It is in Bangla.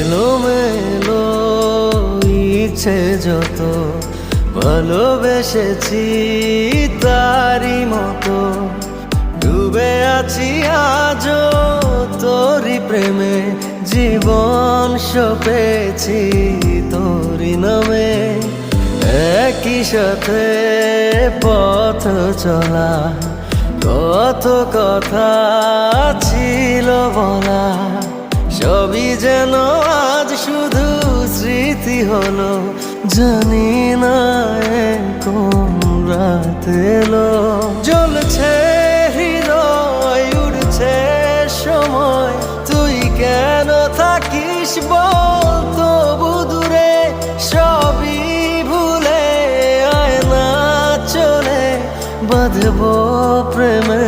এলোমেলো ইচ্ছে যত ভালোবেসেছি তারই মতো ডুবে আছি আজও তোরই প্রেমে জীবন সপেছি তোরই নামে একই সাথে পথ চলা কত কথা ছিল বলা সবই যেন আজ শুধু স্মৃতি হলো জানি না কোন রাত এলো জ্বলছে হৃদয় উড়ছে সময় তুই কেন থাকিস বল তবু দূরে সবই ভুলে আয় না চলে বাঁধবো প্রেমে